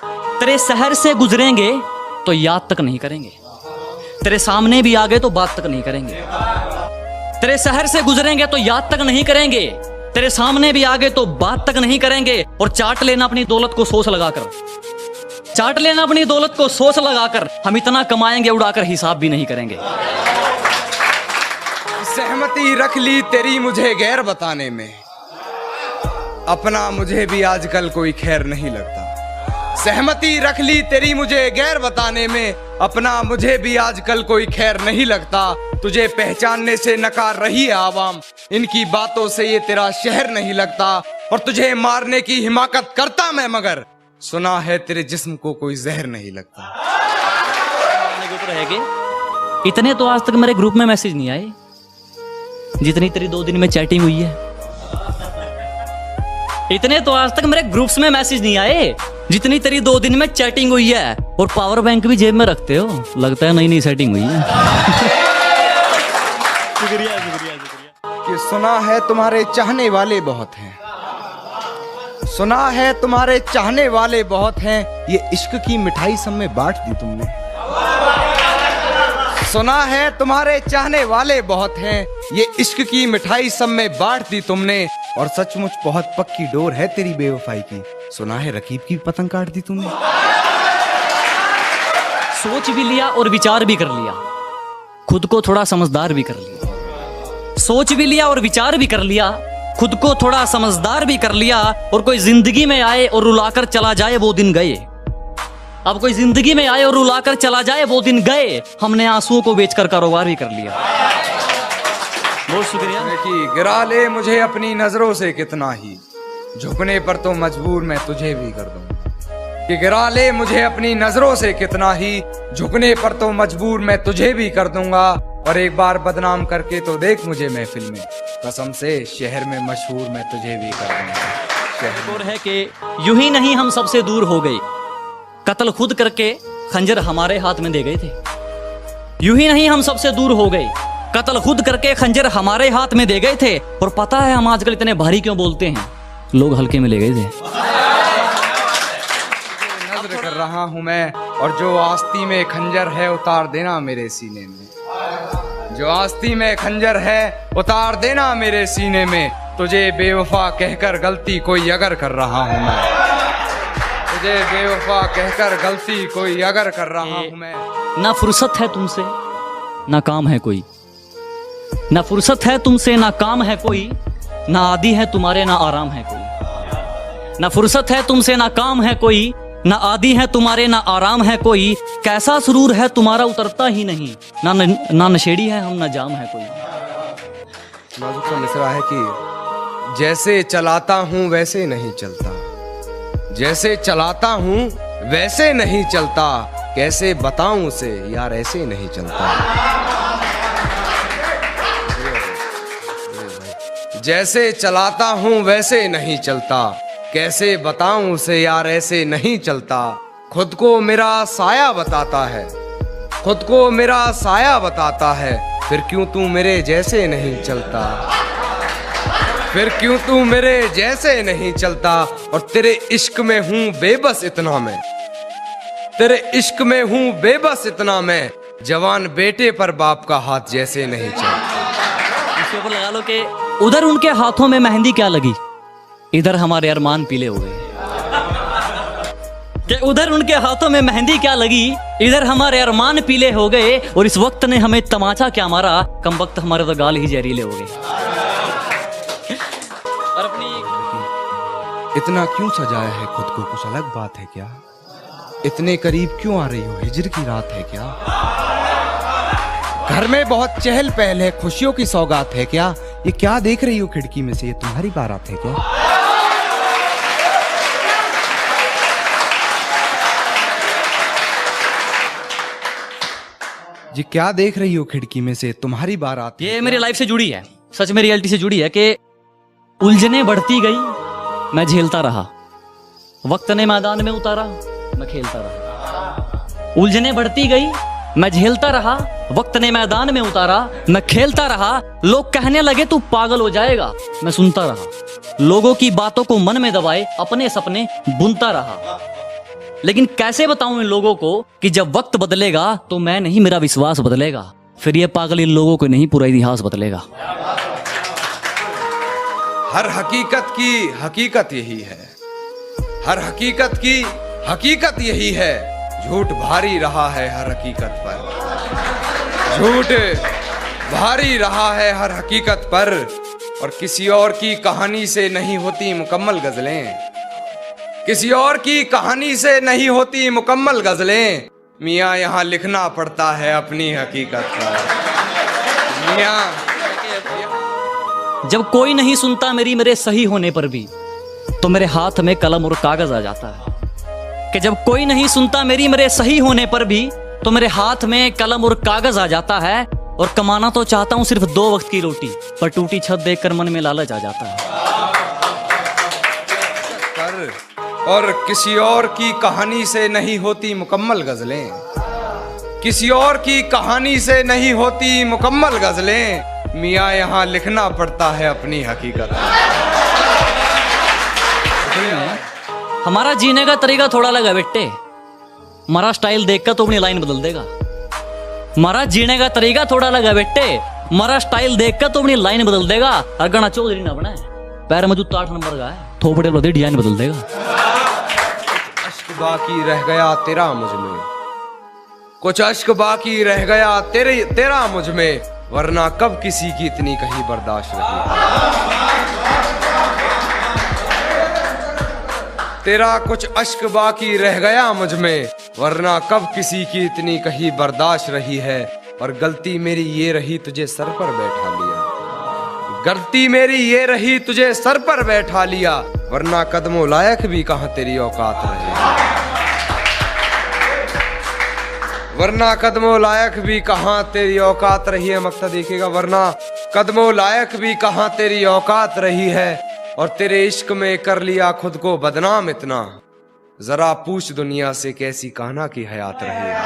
तेरे शहर से गुजरेंगे तो याद तक नहीं करेंगे, तेरे सामने भी आ गए तो बात तक नहीं करेंगे। तेरे शहर से गुजरेंगे तो याद तक नहीं करेंगे, तेरे सामने भी आ गए तो बात तक नहीं करेंगे। और चाट लेना अपनी दौलत को सोच लगाकर, चाट लेना अपनी दौलत को सोच लगाकर। हम इतना कमाएंगे उड़ाकर हिसाब भी नहीं करेंगे। सहमति रख ली तेरी मुझे गैर बताने में, अपना मुझे भी आजकल कोई खैर नहीं लगता। सहमति रख ली तेरी मुझे गैर बताने में, अपना मुझे भी आजकल कोई खैर नहीं लगता। तुझे पहचानने से नकार रही है आवाम, इनकी बातों से ये तेरा शहर नहीं लगता। और तुझे मारने की हिमाकत करता मैं, मगर सुना है तेरे जिस्म को कोई जहर नहीं लगता। इतने तो आज तक मेरे ग्रुप में मैसेज नहीं आए जितनी तेरी 2 दिन में चैटिंग हुई है। इतने तो आज तक मेरे ग्रुप्स में मैसेज नहीं आए जितनी तेरी 2 दिन में चैटिंग हुई है। और पावर बैंक भी जेब में रखते हो, लगता है नई नई सेटिंग हुई है। शुक्रिया शुक्रिया शुक्रिया। कि सुना है तुम्हारे चाहने वाले बहुत हैं, सुना है तुम्हारे चाहने वाले बहुत हैं, ये इश्क की मिठाई सब में बांट दी तुमने। सुना है तुम्हारे चाहने वाले बहुत हैं, ये इश्क की मिठाई सब में बांट दी तुमने। और सचमुच बहुत पक्की डोर है तेरी बेवफाई की, सुना है रकीब की पतंग काट दी तुमने। सोच भी लिया और विचार भी कर लिया, खुद को थोड़ा समझदार भी कर लिया। सोच भी लिया और विचार भी कर लिया, खुद को थोड़ा समझदार भी कर लिया। और कोई जिंदगी में आए और रुलाकर चला जाए वो दिन गए। अब कोई जिंदगी में आए और रुलाकर चला जाए वो दिन गए। हमने आंसुओं को बेचकर कारोबार भी कर लिया। बहुत शुक्रिया। कि गिरा ले मुझे अपनी नजरों से कितना ही, झुकने पर तो मजबूर मैं तुझे भी कर दूंगा। कि गिरा ले मुझे अपनी नजरों से कितना ही, झुकने पर तो मजबूर मैं तुझे भी कर दूंगा। और एक बार बदनाम करके तो देख मुझे महफिल में, कसम से शहर में मशहूर मैं तुझे भी कर दूंगा। और है कि यूं ही नहीं हम सबसे दूर हो गए, कत्ल खुद करके खंजर हमारे हाथ में दे गए थे। यूं ही नहीं हम सबसे दूर हो गए, कत्ल खुद करके खंजर हमारे हाथ में दे गए थे। और पता है हम आजकल इतने भारी क्यों बोलते हैं, लोग हल्के में ले गए थे। नजर कर रहा हूं मैं, और जो आस्ती में खंजर है उतार देना मेरे सीने में। जो आस्ती में खंजर है उतार देना मेरे सीने में। तुझे बेवफा कहकर गलती कोई अगर कर रहा हूं मैं, तुझे बेवफा कहकर गलती कोई अगर कर रहा हूं मैं। ना फुर्सत है तुमसे ना काम है कोई, ना फुर्सत है तुमसे ना काम है कोई, ना आदि है तुम्हारे ना आराम है कोई। ना फुर्सत है तुमसे ना काम है कोई, ना आदि है तुम्हारे ना आराम है कोई। कैसा सुरूर है तुम्हारा उतरता ही नहीं, ना नशेड़ी है हम ना जाम है कोई। नाजुक सा मिसरा है कि जैसे चलाता हूँ वैसे नहीं चलता, जैसे चलाता हूँ वैसे नहीं चलता। कैसे बताऊं उसे यार ऐसे नहीं चलता। जैसे चलाता हूँ वैसे नहीं चलता, कैसे बताऊं उसे यार ऐसे नहीं चलता। खुद को मेरा साया बताता है, खुद को मेरा साया बताता है। फिर क्यों तू मेरे जैसे नहीं चलता, फिर क्यों तू मेरे जैसे नहीं चलता। और तेरे इश्क में हूँ बेबस इतना मैं, तेरे इश्क में हूँ बेबस इतना मैं। जवान बेटे पर बाप का हाथ जैसे नहीं चलता। इसके ऊपर लगा लो कि उधर उनके हाथों में मेहंदी क्या लगी, इधर हमारे अरमान पीले हो गए। कि उधर उनके हाथों में मेहंदी क्या लगी, इधर हमारे अरमान पीले हो गए। और इस वक्त ने हमें तमाचा क्या मारा, कम वक्त हमारे तो गाल ही जहरीले हो गए। और अपनी इतना क्यों सजाया है खुद को, कुछ अलग बात है क्या? इतने करीब क्यों आ रही हो, हिजर की रात है क्या? घर में बहुत चहल पहल है, खुशियों की सौगात है क्या? ये क्या देख रही हो खिड़की में से, ये तुम्हारी बारात है क्या? ये क्या देख रही हो खिड़की में से, तुम्हारी बारात है ये क्या? मेरी लाइफ से जुड़ी है, सच में रियलिटी से जुड़ी है। कि उलझने बढ़ती गई मैं झेलता रहा, वक्त ने मैदान में उतारा मैं खेलता रहा। उलझने बढ़ती गई मैं झेलता रहा, वक्त ने मैदान में उतारा मैं खेलता रहा। लोग कहने लगे तू पागल हो जाएगा, मैं सुनता रहा। लोगों की बातों को मन में दबाए अपने सपने बुनता रहा। लेकिन कैसे बताऊं इन लोगों को कि जब वक्त बदलेगा तो मैं नहीं, मेरा विश्वास बदलेगा। फिर ये पागल इन लोगों को नहीं, पूरा इतिहास बदलेगा। हर हकीकत की हकीकत यही है, हर हकीकत की हकीकत यही है। झूठ भारी रहा है हर हकीकत पर, झूठ भारी रहा है हर हकीकत पर। और किसी और की कहानी से नहीं होती मुकम्मल गजलें, किसी और की कहानी से नहीं होती मुकम्मल गजलें। मियाँ यहाँ लिखना पड़ता है अपनी हकीकत पर। मियाँ जब कोई नहीं सुनता मेरे सही होने पर भी, तो मेरे हाथ में कलम और कागज आ जाता है। कि जब कोई नहीं सुनता मेरे सही होने पर भी, तो मेरे हाथ में कलम और कागज आ जाता है। और कमाना तो चाहता हूं सिर्फ 2 वक्त की रोटी, पर टूटी छत देखकर मन में लालच आ जाता है। और किसी और की कहानी से नहीं होती मुकम्मल गजलें, किसी और की कहानी से नहीं होती मुकम्मल गजलें। मियाँ यहाँ लिखना पड़ता है अपनी हकीकत। हमारा जीने का तरीका थोड़ा अलग है बेटे। हमारा स्टाइल देखकर तो अपनी लाइन बदल देगा। हमारा जीने का तरीका थोड़ा अलग है बेटे। हमारा स्टाइल देखकर तो अपनी लाइन बदल देगा। अरगना चौधरी ना बनाए, पैर में जूता 8 नंबर का है, थोपड़े बदले डिजाइन बदल देगा। अश्क बाकी रह गया तेरा मुझ में, कुछ अश्क बाकी रह गया तेरा मुझ में, वरना कब किसी की इतनी कहीं बर्दाश्त रही। तेरा कुछ अश्क बाकी रह गया मुझ में, वरना कब किसी की इतनी कहीं बर्दाश्त रही है। और गलती मेरी ये रही तुझे सर पर बैठा लिया, गलती मेरी ये रही तुझे सर पर बैठा लिया, वरना कदमों लायक भी कहां तेरी औकात रही। वरना कदमों लायक भी कहां तेरी औकात रही है। मक्ता देखिएगा, वरना कदमों लायक भी कहां तेरी औकात रही है। और तेरे इश्क में कर लिया खुद को बदनाम इतना, जरा पूछ दुनिया से कैसी कान्हा की हयात रही है।